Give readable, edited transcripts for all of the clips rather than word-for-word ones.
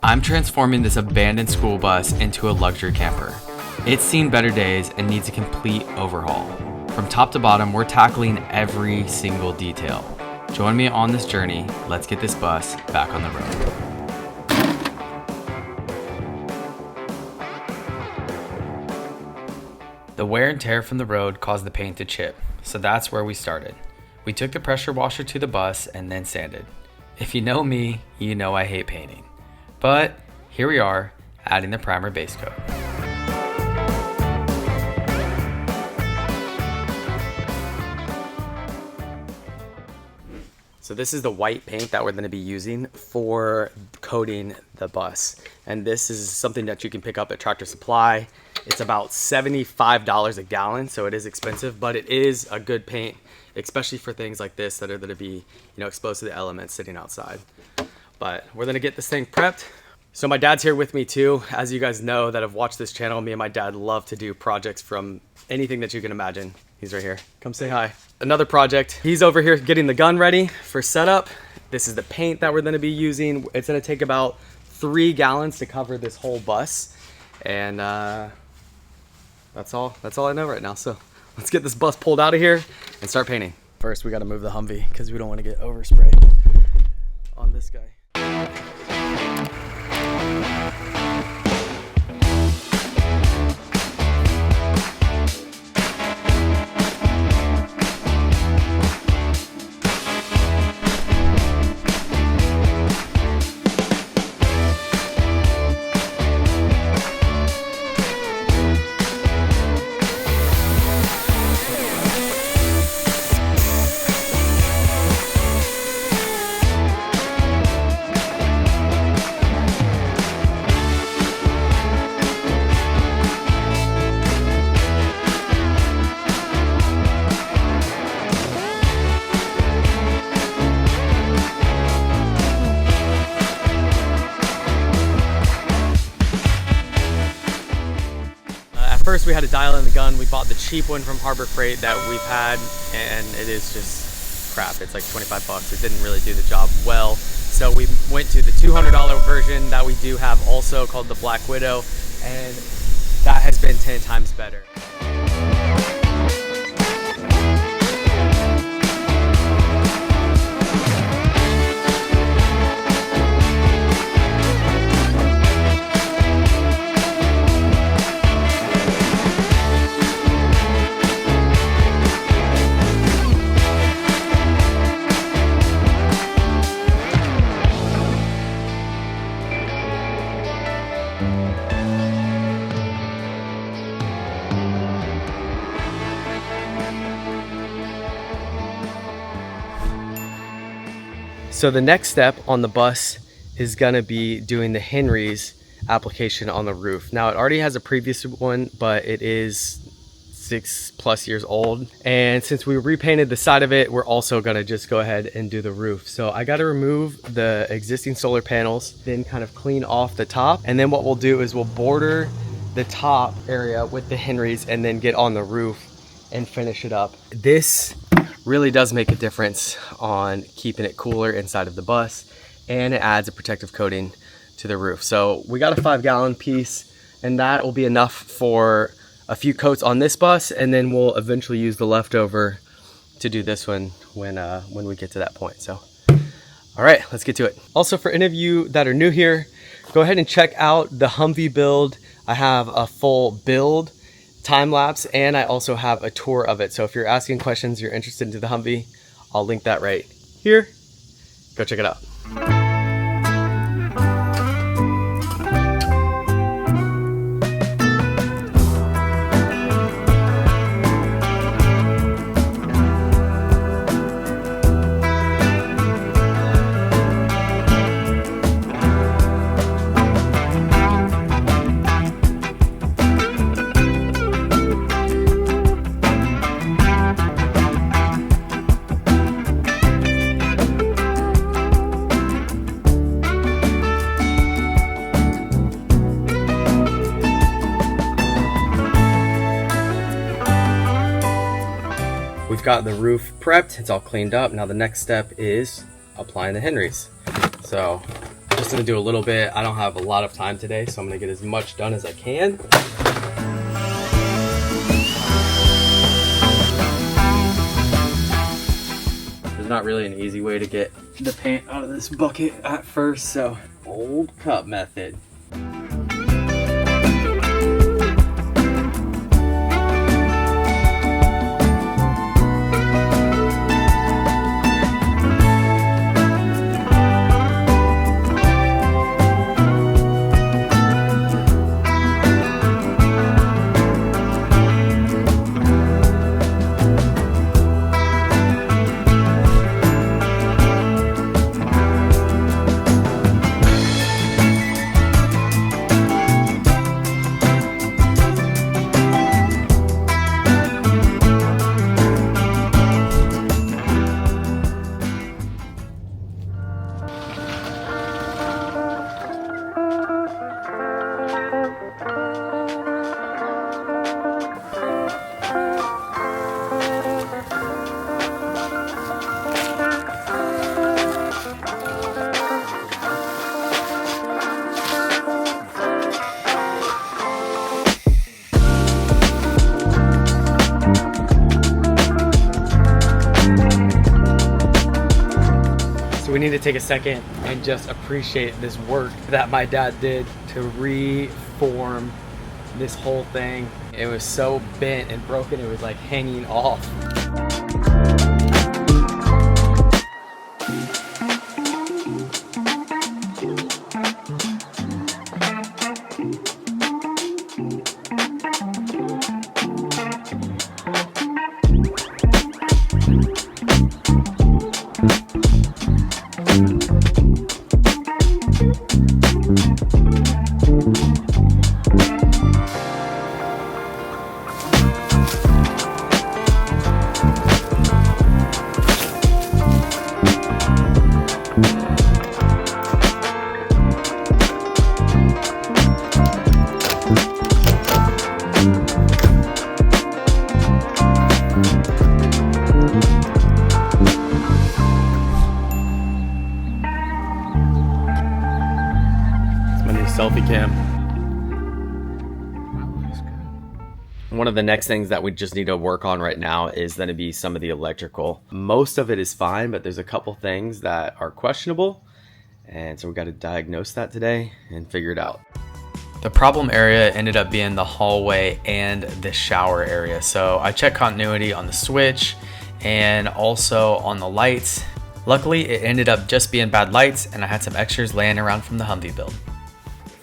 I'm transforming this abandoned school bus into a luxury camper. It's seen better days and needs a complete overhaul. From top to bottom, we're tackling every single detail. Join me on this journey. Let's get this bus back on the road. The wear and tear from the road caused the paint to chip, so that's where we started. We took the pressure washer to the bus and then sanded. If you know me, you know I hate painting. But here we are, adding the primer base coat. So this is the white paint that we're going to be using for coating the bus. And this is something that you can pick up at Tractor Supply. It's about $75 a gallon, so it is expensive, but it is a good paint, especially for things like this that are going to be, exposed to the elements sitting outside. But we're going to get this thing prepped. So my dad's here with me too. As you guys know that have watched this channel, me and my dad love to do projects from anything that you can imagine. He's right here. Come say hi. Another project. He's over here getting the gun ready for setup. This is the paint that we're going to be using. It's going to take about 3 gallons to cover this whole bus. And that's all I know right now. So let's get this bus pulled out of here and start painting. First, we got to move the Humvee because we don't want to get overspray on this guy. First, we had to dial in the gun. We bought the cheap one from Harbor Freight that we've had, and it is just crap. It's like 25 bucks. It didn't really do the job well. So we went to the $200 version that we do have also, called the Black Widow, and that has been 10 times better. So the next step on the bus is gonna be doing the Henry's application on the roof. Now it already has a previous one, but it is 6+ years old. And since we repainted the side of it, we're also gonna just go ahead and do the roof. So I gotta remove the existing solar panels, then kind of clean off the top. And then what we'll do is we'll border the top area with the Henry's and then get on the roof and finish it up. This really does make a difference on keeping it cooler inside of the bus, and it adds a protective coating to the roof. So we got a 5-gallon piece, and that will be enough for a few coats on this bus, and then we'll eventually use the leftover to do this one when we get to that point. So all right, let's get to it. Also, for any of you that are new here, go ahead and check out the Humvee build. I have a full build time lapse, and I also have a tour of it. So if you're asking questions, you're interested in the Humvee, I'll link that right here. Go check it out. We've got the roof prepped, it's all cleaned up. Now the next step is applying the Henry's. So just gonna do a little bit. I don't have a lot of time today, so I'm gonna get as much done as I can. There's not really an easy way to get the paint out of this bucket at first, so old cup method. We need to take a second and just appreciate this work that my dad did to reform this whole thing. It was so bent and broken, it was like hanging off. Selfie cam. One of the next things that we just need to work on right now is going to be some of the electrical. Most of it is fine, but there's a couple things that are questionable, and so we got to diagnose that today and figure it out. The problem area ended up being the hallway and the shower area. So I checked continuity on the switch and also on the lights. Luckily, it ended up just being bad lights, and I had some extras laying around from the Humvee build.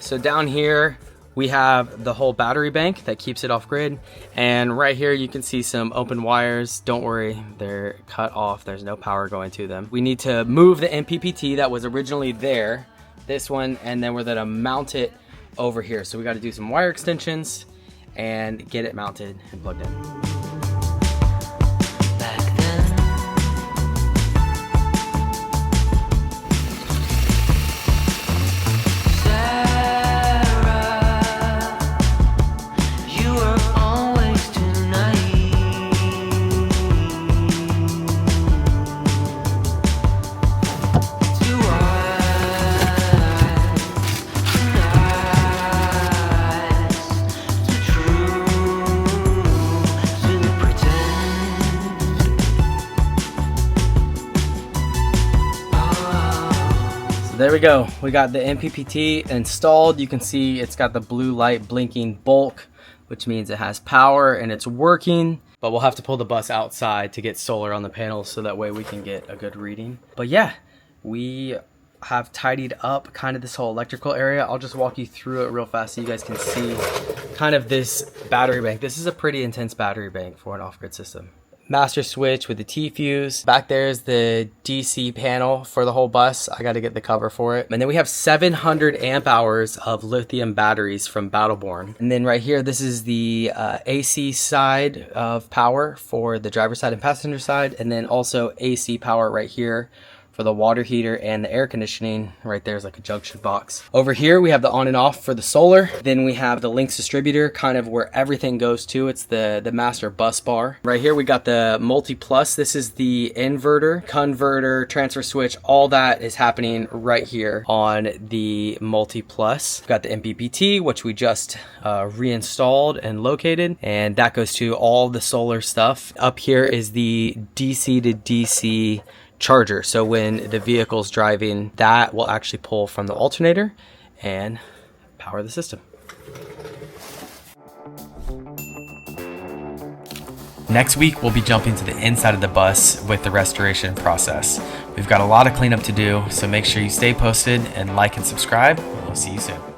So down here, we have the whole battery bank that keeps it off grid. And right here, you can see some open wires. Don't worry, they're cut off. There's no power going to them. We need to move the MPPT that was originally there, this one, and then we're gonna mount it over here. So we gotta do some wire extensions and get it mounted and plugged in. There we go. We got the MPPT installed. You can see it's got the blue light blinking bulk, which means it has power and it's working. But we'll have to pull the bus outside to get solar on the panels so that way we can get a good reading. But yeah, we have tidied up kind of this whole electrical area. I'll just walk you through it real fast so you guys can see kind of this battery bank. This is a pretty intense battery bank for an off-grid system. Master switch with the T-fuse. Back there is the DC panel for the whole bus. I got to get the cover for it. And then we have 700 amp hours of lithium batteries from Battleborn. And then right here, this is the AC side of power for the driver's side and passenger side. And then also AC power right here for the water heater and the air conditioning. Right there's like a junction box. Over here we have the on and off for the solar. Then we have the links distributor, kind of where everything goes to. It's the master bus bar. Right here we got the multi plus. This is the inverter, converter, transfer switch. All that is happening right here on the multi plus. We've got the MPPT, which we just reinstalled and located, and that goes to all the solar stuff. Up here is the DC to DC charger, so when the vehicle's driving, that will actually pull from the alternator and power the system. Next week, we'll be jumping to the inside of the bus with the restoration process. We've got a lot of cleanup to do, so make sure you stay posted and like and subscribe. We'll see you soon.